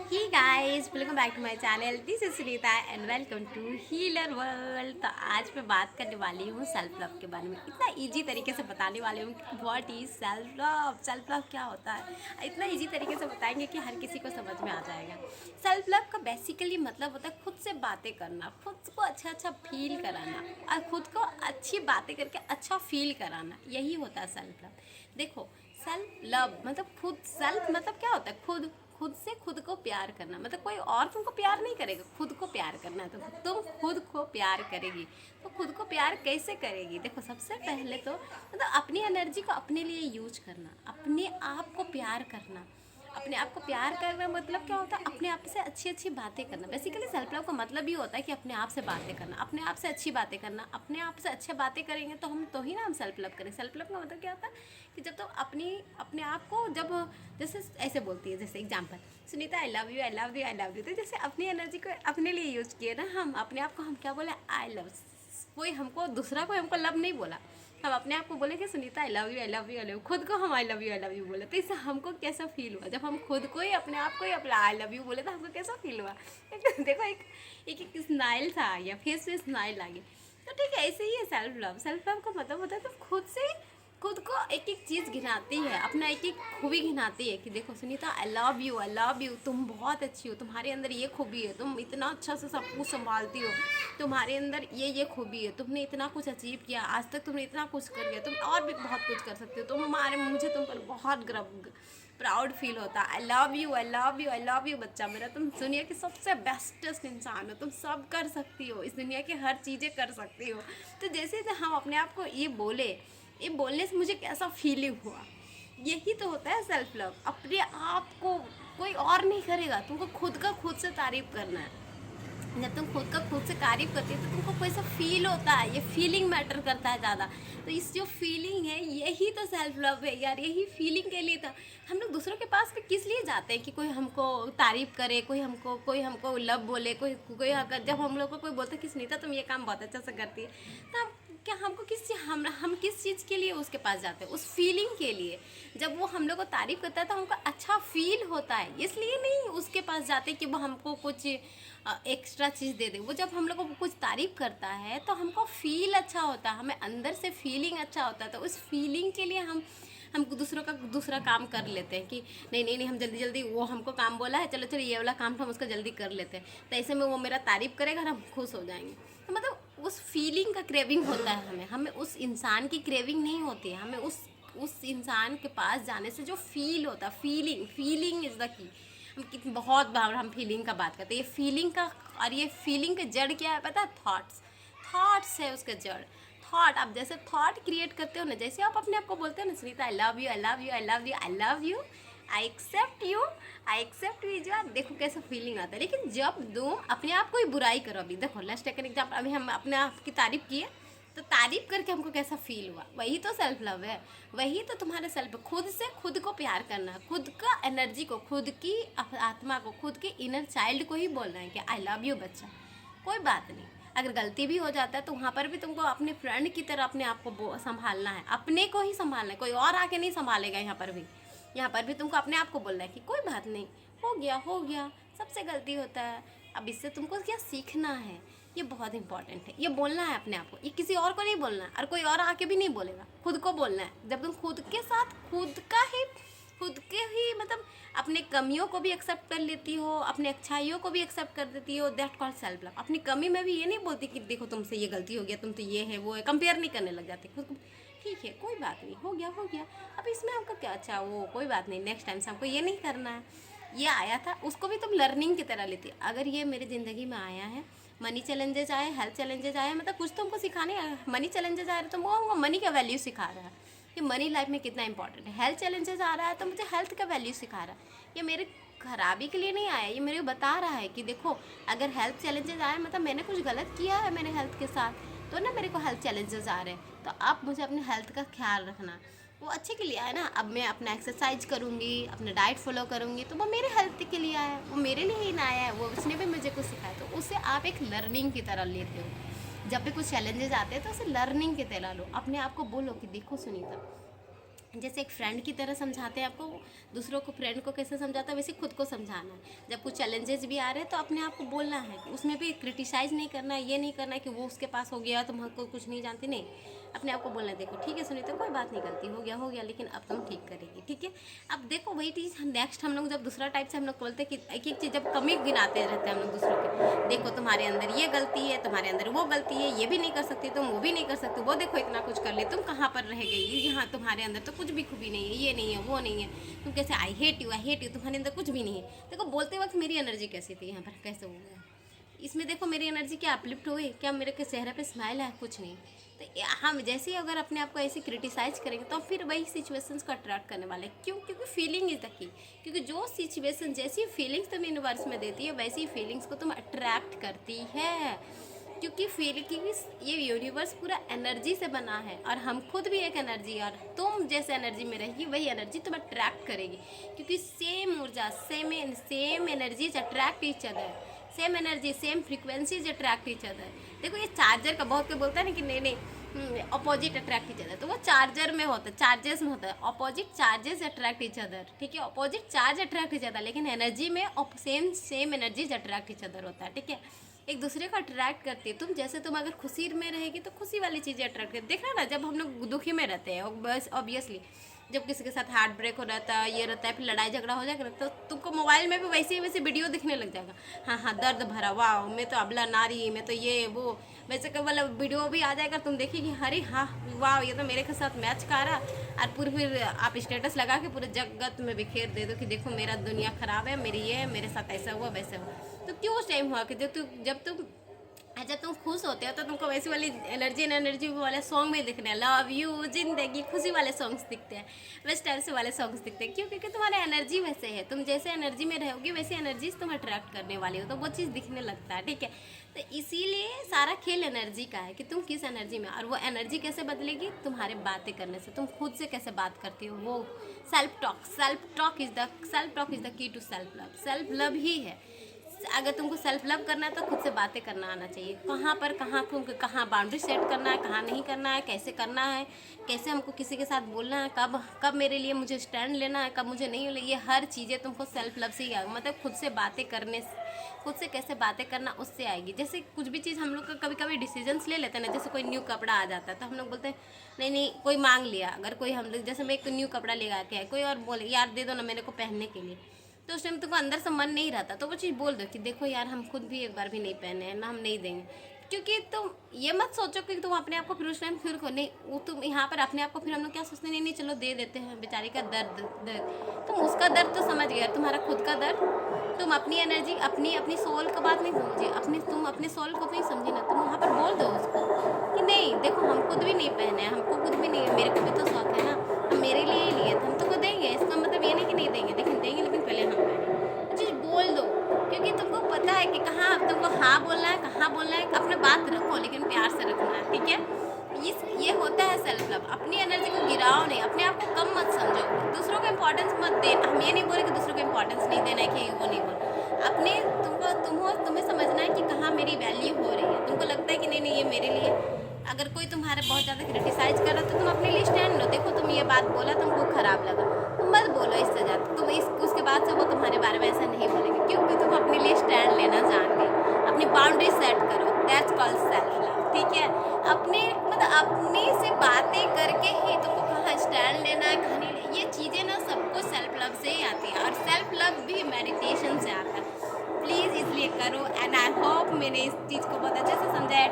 He guys, welcome back to my channel. This is Sunita and welcome to healer world. तो आज मैं बात करने वाली हूँ सेल्फ लव के बारे में। इतना इजी तरीके से बताने वाली हूँ कि what is self love, self love क्या होता है। इतना इजी तरीके से बताएंगे कि हर किसी को समझ में आ जाएगा। सेल्फ लव का बेसिकली मतलब होता है खुद से बातें करना, खुद को अच्छा अच्छा फील कराना और खुद को अच्छी बातें करके अच्छा फील कराना, यही होता है सेल्फ लव। देखो, सेल्फ लव मतलब खुद, सेल्फ मतलब क्या होता है खुद, खुद से खुद को प्यार करना। मतलब कोई और तुमको प्यार नहीं करेगा, खुद को प्यार करना है तो तुम खुद को प्यार करेगी। तो खुद को प्यार कैसे करेगी? देखो, सबसे पहले तो मतलब अपनी एनर्जी को अपने लिए यूज करना, अपने आप को प्यार करना। अपने आप को प्यार करना मतलब क्या होता है? अपने आप से अच्छी अच्छी बातें करना। बेसिकली सेल्फ लव का मतलब ही होता है कि अपने आप से बातें करना, अपने आप से अच्छी बातें करना। अपने आप से अच्छे बातें करेंगे तो हम तो ही ना हम सेल्फ लव करें। सेल्फ लव का मतलब क्या होता है कि जब तो अपने आप को जब जैसे ऐसे बोलती है, जैसे example, Sunita I love you, I love you, I love you. तो जैसे अपनी एनर्जी को अपने लिए यूज किए ना, हम अपने आप को हम क्या बोले? I love. कोई हमको दूसरा कोई हमको लव नहीं बोला, हम अपने आप को बोले कि Sunita I love you, I love you, I love you. खुद को हम आई लव यू बोले तो इससे हमको कैसा फील हुआ? जब हम खुद को ही अपने आप को ही अपना आई लव यू बोले तो हमको कैसा फील हुआ? देखो, एक स्माइल सा आ गया, फेस पे स्माइल आ गई। तो ठीक है, ऐसे ही है सेल्फ लव। सेल्फ लव का मतलब होता है तुम खुद से खुद को एक एक चीज़ घिनाती है, अपना एक एक खूबी घिनाती है कि देखो सुनीता, आई लव यू, तुम बहुत अच्छी हो, तुम्हारे अंदर ये खूबी है, तुम इतना अच्छा से सब कुछ संभालती हो, तुम्हारे अंदर ये खूबी है, तुमने इतना कुछ अचीव किया, आज तक तुमने इतना कुछ कर लिया, तुम और भी बहुत कुछ कर सकते हो, मुझे तुम पर बहुत गर्व, प्राउड फील होता है। आई love you, I love you, I love you बच्चा मेरा, तुम दुनिया की सबसे बेस्टेस्ट इंसान हो, तुम सब कर सकती हो, इस दुनिया की हर चीज़ें कर सकती हो। तो जैसे हम अपने आप को ये बोलने से मुझे कैसा फीलिंग हुआ, यही तो होता है सेल्फ लव। अपने आप को कोई और नहीं करेगा, तुमको खुद का खुद से तारीफ करना है। जब तुम खुद का खुद से तारीफ करती हो तो तुमको कैसा फील होता है, ये फीलिंग मैटर करता है ज़्यादा। तो इस जो फीलिंग है यही तो सेल्फ लव है यार, यही फीलिंग के लिए तो हम लोग दूसरों के पास में किस लिए जाते हैं कि कोई हमको तारीफ करे, कोई हमको लव बोले, कोई अगर जब हम लोग को कोई बोलता है कि सुनीता तुम ये काम बहुत अच्छा से करती है, तो हमको हम किस चीज़ के लिए उसके पास जाते हैं? उस फीलिंग के लिए। जब वो हम लोग को तारीफ करता है तो हमको अच्छा फील होता है, इसलिए नहीं उसके पास जाते कि वो हमको कुछ एक्स्ट्रा चीज़ दे दे। वो जब हम लोग को कुछ तारीफ करता है तो हमको फील अच्छा होता है, हमें अंदर से फीलिंग अच्छा होता है। तो उस फीलिंग के लिए हम दूसरा काम कर लेते हैं कि नहीं हम जल्दी जल्दी, वो हमको काम बोला है, चलो ये वाला काम तो हम उसका जल्दी कर लेते हैं, तो ऐसे में वो मेरा तारीफ करेगा और हम खुश हो जाएंगे। तो मतलब उस फीलिंग का क्रेविंग होता है हमें उस इंसान की क्रेविंग नहीं होती है, हमें उस इंसान के पास जाने से जो फील होता है, फीलिंग इज़ द की। हम कितनी बहुत बार हम फीलिंग का बात करते हैं, ये फीलिंग का, और ये फीलिंग का जड़ क्या है पता है? थॉट्स है उसका जड़। थॉट, आप जैसे थॉट क्रिएट करते हो ना, जैसे आप अपने आप को बोलते हो ना Sunita I love you, I love you, I love you, I love you, I accept you, I accept you, जो देखो कैसा फीलिंग आता है। लेकिन जब तुम अपने आप को ही बुराई करो, अभी देखो लेट्स टेक एन एग्जांपल, अभी हम अपने आप की तारीफ किए तो तारीफ करके हमको कैसा फील हुआ, वही तो सेल्फ लव है, वही तो तुम्हारे सेल्फ। खुद से खुद को प्यार करना, खुद का एनर्जी को, खुद की आत्मा को, खुद के इनर चाइल्ड को ही बोलना है कि आई लव यू बच्चा। कोई बात नहीं, अगर गलती भी हो जाता है तो वहाँ पर भी तुमको अपने फ्रेंड की तरह अपने आप को संभालना है, अपने को ही संभालना है, कोई और आके नहीं संभालेगा। यहाँ पर भी तुमको अपने आप को बोलना है कि कोई बात नहीं, हो गया, सबसे गलती होता है। अब इससे तुमको क्या सीखना है, ये बहुत इंपॉर्टेंट है, ये बोलना है अपने आप को, ये किसी और को नहीं बोलना है, और कोई और आके भी नहीं बोलेगा, खुद को बोलना है। जब तुम खुद के साथ खुद के ही मतलब अपने कमियों को भी एक्सेप्ट कर लेती हो, अपने अच्छाइयों को भी एक्सेप्ट कर देती हो, दैट कॉल्ड सेल्फ लव। अपनी कमी में भी ये नहीं बोलती कि देखो तुमसे ये गलती हो गया, तुम तो ये है वो है, कंपेयर नहीं करने लग जाती खुद को। ठीक है, कोई बात नहीं, हो गया, अब इसमें हमको क्या, अच्छा वो कोई बात नहीं, नेक्स्ट टाइम से हमको ये नहीं करना है। ये आया था, उसको भी तुम लर्निंग की तरह लेती। अगर ये मेरी ज़िंदगी में आया है, मनी चैलेंजेस आए, हेल्थ चैलेंजेस आए, मतलब कुछ तो हमको सिखाने आया। मनी चैलेंजेस आ रहे तो वो हमको मनी का वैल्यू सिखा रहा है कि मनी लाइफ में कितना इंपॉर्टेंट है। हेल्थ चैलेंजेस आ रहा है तो मुझे हेल्थ का वैल्यू सिखा रहा है। ये मेरे खराबी के लिए नहीं आया, ये मेरे को बता रहा है कि देखो अगर हेल्थ चैलेंजेस आए मतलब मैंने कुछ गलत किया है मेरे हेल्थ के साथ, तो ना मेरे को हेल्थ चैलेंजेस आ रहे हैं, तो अब मुझे अपने हेल्थ का ख्याल रखना। वो अच्छे के लिए आया ना, अब मैं अपना एक्सरसाइज करूँगी, अपना डाइट फॉलो करूँगी, तो वो मेरे हेल्थ के लिए आया है, वो मेरे लिए ही ना आया है, वो उसने भी मुझे कुछ सिखाया। तो उसे आप एक लर्निंग की तरह लेते हो। जब भी कुछ चैलेंजेस आते हैं तो उसे लर्निंग की तरह लो, अपने आप को बोलो कि देखो सुनीता, जैसे एक फ्रेंड की तरह समझाते हैं आपको, दूसरों को फ्रेंड को कैसे समझाता है वैसे खुद को समझाना है। जब कुछ चैलेंजेस भी आ रहे हैं तो अपने आप को बोलना है, उसमें भी क्रिटिसाइज़ नहीं करना है, ये नहीं करना है कि वो उसके पास हो गया तुम हमको कुछ नहीं जानती, नहीं। अपने आप को बोलना है, देखो ठीक है सुनीता, कोई बात नहीं, गलती हो गया लेकिन अब तुम ठीक करेगी, ठीक है। अब देखो वही चीज़ नेक्स्ट हम लोग जब दूसरा टाइप से हम लोग बोलते हैं कि एक एक चीज़ जब कमी गिनाते रहते हैं हम लोग दूसरों के, देखो तुम्हारे अंदर ये गलती है, तुम्हारे अंदर वो गलती है, ये भी नहीं कर सकती तुम, वो भी नहीं कर सकती, वो देखो इतना कुछ कर ले, तुम कहाँ पर रह गई, यहाँ तुम्हारे अंदर तो कुछ भी खूबी नहीं है, ये नहीं है, वो नहीं है, तुम कैसे, आई हेट यू, तुम्हारे अंदर कुछ भी नहीं है। देखो बोलते वक्त मेरी एनर्जी कैसी थी, यहाँ पर कैसे हो गया, इसमें देखो मेरी एनर्जी क्या अपलिफ्ट हुई, क्या मेरे के चेहरे पे स्माइल है, कुछ नहीं। तो हम जैसे ही अगर अपने आप को ऐसे क्रिटिसाइज करेंगे तो फिर वही सिचुएशंस को अट्रैक्ट करने वाले, क्यों? क्योंकि फीलिंग इज द की, क्योंकि जो सिचुएशन जैसी फीलिंग्स तुम यूनिवर्स में देती है वैसी फीलिंग्स को तुम अट्रैक्ट करती है, क्योंकि ये यूनिवर्स पूरा एनर्जी से बना है और हम खुद भी एक एनर्जी, और तुम जैसे एनर्जी में रहेगी वही एनर्जी तुम अट्रैक्ट करेगी, क्योंकि सेम ऊर्जा same energies attract each other, same energy same frequencies attract each other. देखो ये चार्जर का बहुत कोई बोलता है ना कि नहीं अपोजिट अट्रैक्ट ईच अदर, तो वो चार्जर में होता है, चार्जेस में होता है, opposite charges attract each other, ठीक है, opposite charge attract each other, लेकिन एनर्जी में same energies attract each other होता है, ठीक है, एक दूसरे को अट्रैक्ट करती है। तुम अगर खुशी में रहेगी तो खुशी वाली चीज़ें अट्रैक्ट करती, देखना ना जब हम लोग दुखी में रहते हैं बस ऑब्वियसली, जब किसी के साथ हार्ट ब्रेक हो रहता है, ये रहता है, फिर लड़ाई झगड़ा हो जाएगा तो तुमको मोबाइल में भी वैसे वीडियो दिखने लग जाएगा, हाँ दर्द भरा, वाह मैं तो अबला नारी, मैं तो ये वो, वैसे का वाला वीडियो भी आ जाएगा, तुम देखिए अरे हाँ वाह ये तो मेरे के साथ मैच कर रहा, और पूरी फिर आप स्टेटस लगा के पूरे जगत में बिखेर दे दो कि देखो मेरा दुनिया ख़राब है, मेरी ये मेरे साथ ऐसा हुआ वैसे हुआ। तो क्यों उस टाइम हुआ कि जब तुम खुश होते हो तो तुमको वैसी वाली एनर्जी वाले सॉन्ग में दिखने, लव यू जिंदगी, खुशी वाले सॉन्ग्स दिखते हैं, वैसे टाइप से वाले सॉन्ग्स दिखते हैं, क्यों? क्योंकि तुम्हारा एनर्जी वैसे है, तुम जैसे एनर्जी में रहोगी वैसे एनर्जीज तुम अट्रैक्ट करने वाली हो, तो वो चीज़ दिखने लगता है, ठीक है। तो इसीलिए सारा खेल एनर्जी का है कि तुम किस एनर्जी में, और वो एनर्जी कैसे बदलेगी, तुम्हारे बातें करने से, तुम खुद से कैसे बात करती हो, वो self talk is the key to self love ही है। अगर तुमको सेल्फ लव करना है तो खुद से बातें करना आना चाहिए, कहाँ बाउंड्री सेट करना है, कहाँ नहीं करना है, कैसे करना है, कैसे हमको किसी के साथ बोलना है, कब मेरे लिए मुझे स्टैंड लेना है, कब मुझे नहीं लेना, ये हर चीज़ें तुमको सेल्फ लव से ही आएगी, मतलब खुद से बातें करने, खुद से कैसे बातें करना उससे आएगी। जैसे कुछ भी चीज़ हम लोग का कभी डिसीजंस ले लेते हैं ना, जैसे कोई न्यू कपड़ा आ जाता है तो हम लोग बोलते हैं नहीं कोई मांग लिया, अगर कोई हम लोग जैसे मैं एक न्यू कपड़ा ले आके है, कोई और बोले यार दे दो ना मेरे को पहनने के लिए, तो उस टाइम तुमको अंदर से मन नहीं रहता, तो वो चीज़ बोल दो कि देखो यार हम खुद भी एक बार भी नहीं पहने हैं ना, हम नहीं देंगे, क्योंकि तुम ये मत सोचो कि तुम अपने आप को फिर उस टाइम फिर को नहीं, वो तुम यहाँ पर अपने आप को फिर हम लोग क्या सोचते नहीं चलो दे देते हैं, बेचारी का दर्द तुम उसका दर्द तो समझ गया, तुम्हारा खुद का दर्द, तुम अपनी एनर्जी अपनी सोल का बात नहीं समझी, तुम अपने सोल को नहीं समझी ना, तुम वहाँ पर बोल दो उसको कि नहीं देखो हम खुद भी नहीं पहने हैं, हमको खुद भी नहीं, मेरे को भी तो शौक है ना, हम मेरे लिए ही लिए थे, हम तुमको देंगे, इसका मतलब ये नहीं कि नहीं देंगे, लेकिन पहले हम पहने, चीज़ बोल दो, क्योंकि तुमको पता है कि कहाँ तुमको हाँ बोलना है, कहाँ बोलना है, अपने बात रखो लेकिन प्यार से रखना है, ठीक है। ये होता है सेल्फ लव, अपनी एनर्जी को गिराओ नहीं, अपने आप को कम मत समझो, दूसरों को इम्पोर्टेंस मत देना, हम ये नहीं बोले कि दूसरों को इम्पोर्टेंस नहीं देना है कि वो नहीं बोल, अपने तुम्हें समझना है कि कहाँ मेरी वैल्यू हो रही है, तुमको लगता है कि नहीं ये मेरे लिए, अगर कोई तुम्हारे बहुत ज़्यादा क्रिटिसाइज कर रहा तो तुम अपने लिए स्टैंड लो, देखो तुम ये बात बोला तुमको खराब लगा, तुम मत बोलो इससे ज़्यादा, उसके बाद से वो तुम्हारे बारे में ऐसा नहीं बोलेंगे, क्योंकि तुम अपने लिए स्टैंड लेना जान गए, अपनी बाउंड्री सेट करो, दैट्स कॉल्ड सेल्फ लव, ठीक है। अपने से बातें करके ही तुमको कहाँ स्टैंड लेना है, कहाँ नहीं, ये चीज़ें ना सबको सेल्फ लव से ही आती है, और सेल्फ लव भी मेडिटेशन से आता है, प्लीज़ इसलिए करो, एंड आई होप मैंने इस चीज़ को बहुत अच्छे से समझाया।